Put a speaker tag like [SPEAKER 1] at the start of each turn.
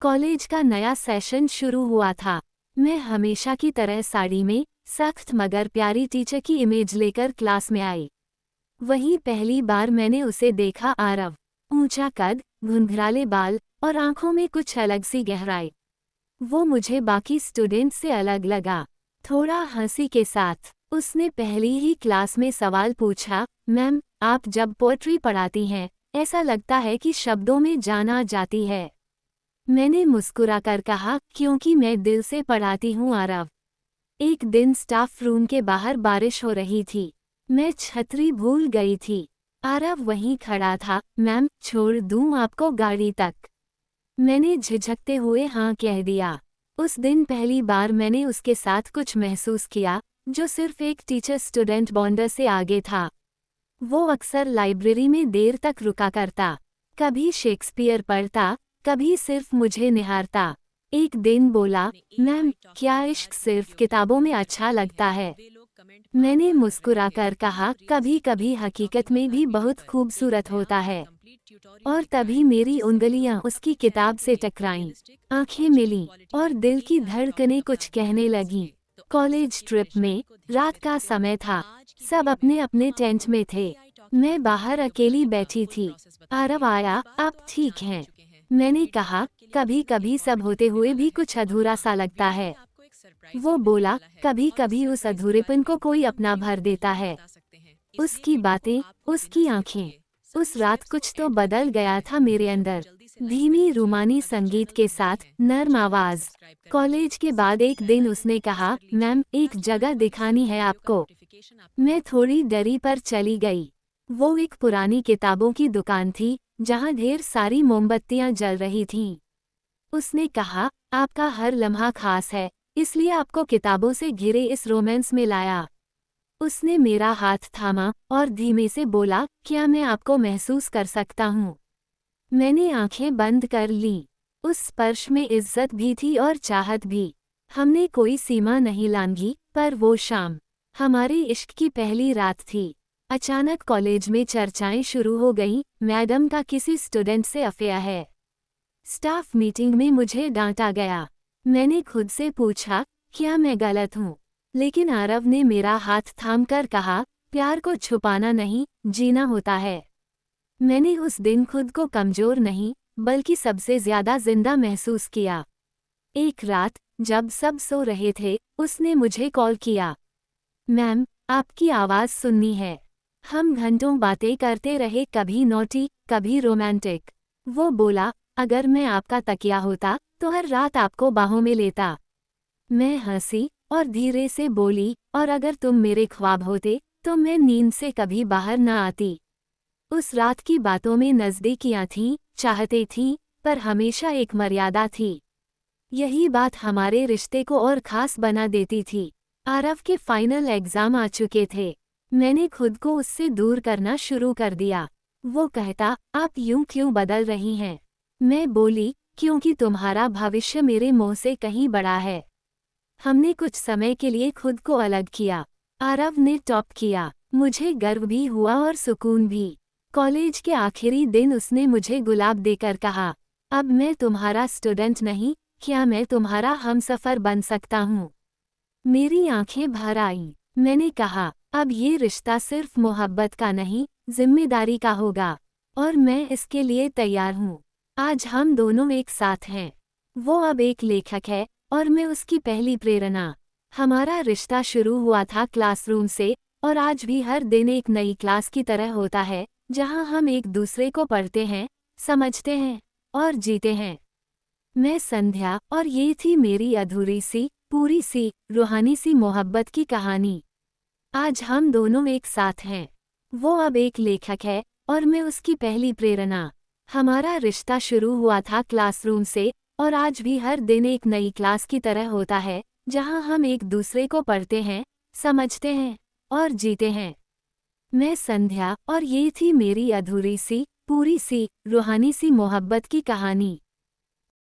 [SPEAKER 1] College का नया session शुरू हुआ था। मैं हमेशा की तरह साड़ी में सख्त मगर प्यारी टीचर की इमेज लेकर क्लास में आई। वहीं पहली बार मैंने उसे देखा। आरव, ऊंचा कद, घुंघराले बाल और आंखों में कुछ अलग सी गहराई। वो मुझे बाकी स्टूडेंट से अलग लगा। थोड़ा हंसी के साथ उसने पहली ही क्लास में सवाल पूछा, मैम, आप जब पोएट्री पढ़ाती हैं, ऐसा लगता है कि शब्दों में जान आ जाती है। मैंने मुस्कुराकर कहा, क्योंकि मैं दिल से पढ़ाती हूँ आरव। एक दिन स्टाफ रूम के बाहर बारिश हो रही थी। मैं छतरी भूल गई थी। आरव वहीं खड़ा था। मैम, छोड़ दूँ आपको गाड़ी तक? मैंने झिझकते हुए हाँ कह दिया। उस दिन पहली बार मैंने उसके साथ कुछ महसूस किया जो सिर्फ एक टीचर स्टूडेंट बॉन्डर से आगे था। वो अक्सर लाइब्रेरी में देर तक रुका करता, कभी शेक्सपियर पढ़ता, कभी सिर्फ मुझे निहारता। एक दिन बोला, मैम, क्या इश्क सिर्फ किताबों में अच्छा लगता है? मैंने मुस्कुराकर कहा, कभी कभी हकीकत में भी बहुत खूबसूरत होता है। और तभी मेरी उंगलियां उसकी किताब से टकराईं, आंखें मिलीं और दिल की धड़कनें कुछ कहने लगीं। कॉलेज ट्रिप में रात का समय था। सब अपने अपने टेंट में थे। मैं बाहर अकेली बैठी थी। आरव आया। आप ठीक हैं? मैंने कहा, कभी कभी सब होते हुए भी कुछ अधूरा सा लगता है। वो बोला, कभी कभी उस अधूरेपन को कोई अपना भर देता है। उसकी बातें, उसकी आंखें, उस रात कुछ तो बदल गया था मेरे अंदर। धीमी रूमानी संगीत के साथ नर्म आवाज। कॉलेज के बाद एक दिन उसने कहा, मैम, एक जगह दिखानी है आपको। मैं थोड़ी डरी पर चली गई। वो एक पुरानी किताबों की दुकान थी जहां ढेर सारी मोमबत्तियां जल रही थीं। उसने कहा, आपका हर लम्हा खास है, इसलिए आपको किताबों से घिरे इस रोमांस में लाया। उसने मेरा हाथ थामा और धीमे से बोला, क्या मैं आपको महसूस कर सकता हूँ? मैंने आंखें बंद कर लीं। उस स्पर्श में इज्जत भी थी और चाहत भी। हमने कोई सीमा नहीं लांघी, पर वो शाम हमारे इश्क की पहली रात थी। अचानक कॉलेज में चर्चाएं शुरू हो गईं, मैडम का किसी स्टूडेंट से अफेयर है। स्टाफ मीटिंग में मुझे डांटा गया। मैंने खुद से पूछा, क्या मैं गलत हूँ? लेकिन आरव ने मेरा हाथ थामकर कहा, प्यार को छुपाना नहीं, जीना होता है। मैंने उस दिन खुद को कमजोर नहीं, बल्कि सबसे ज्यादा जिंदा महसूस किया। एक रात, जब सब सो रहे थे, उसने मुझे कॉल किया। मैम, आपकी आवाज सुननी है। हम घंटों बातें करते रहे, कभी नॉटी, कभी रोमांटिक। वो बोला, अगर मैं आपका तकिया होता, तो हर रात आपको बाहों में लेता। मैं हंसी और धीरे से बोली, और अगर तुम मेरे ख्वाब होते, तो मैं नींद से कभी बाहर न आती। उस रात की बातों में नज़दीकियां थीं, चाहते थीं, पर हमेशा एक मर्यादा थी। यही बात हमारे रिश्ते को और खास बना देती थी। आरव के फाइनल एग्जाम आ चुके थे। मैंने खुद को उससे दूर करना शुरू कर दिया। वो कहता, आप यूं क्यों बदल रही हैं? मैं बोली, क्योंकि तुम्हारा भविष्य मेरे मुंह से कहीं बड़ा है। हमने कुछ समय के लिए खुद को अलग किया। आरव ने टॉप किया। मुझे गर्व भी हुआ और सुकून भी। कॉलेज के आखिरी दिन उसने मुझे गुलाब देकर कहा, अब मैं तुम्हारा स्टूडेंट नहीं, क्या मैं तुम्हारा हमसफर बन सकता हूँ? मेरी आंखें भर आईं। मैंने कहा, अब ये रिश्ता सिर्फ मोहब्बत का नहीं, जिम्मेदारी का होगा, और मैं इसके लिए तैयार हूँ। आज हम दोनों एक साथ हैं। वो अब एक लेखक है और मैं उसकी पहली प्रेरणा। हमारा रिश्ता शुरू हुआ था क्लासरूम से, और आज भी हर दिन एक नई क्लास की तरह होता है, जहां हम एक दूसरे को पढ़ते हैं, समझते हैं और जीते हैं। मैं संध्या, और ये थी मेरी अधूरी सी, पूरी सी, रूहानी सी मोहब्बत की कहानी। आज हम दोनों एक साथ हैं। वो अब एक लेखक है और मैं उसकी पहली प्रेरणा। हमारा रिश्ता शुरू हुआ था क्लासरूम से, और आज भी हर दिन एक नई क्लास की तरह होता है, जहां हम एक दूसरे को पढ़ते हैं, समझते हैं और जीते हैं। मैं संध्या, और ये थी मेरी अधूरी सी, पूरी सी, रूहानी सी मोहब्बत की कहानी।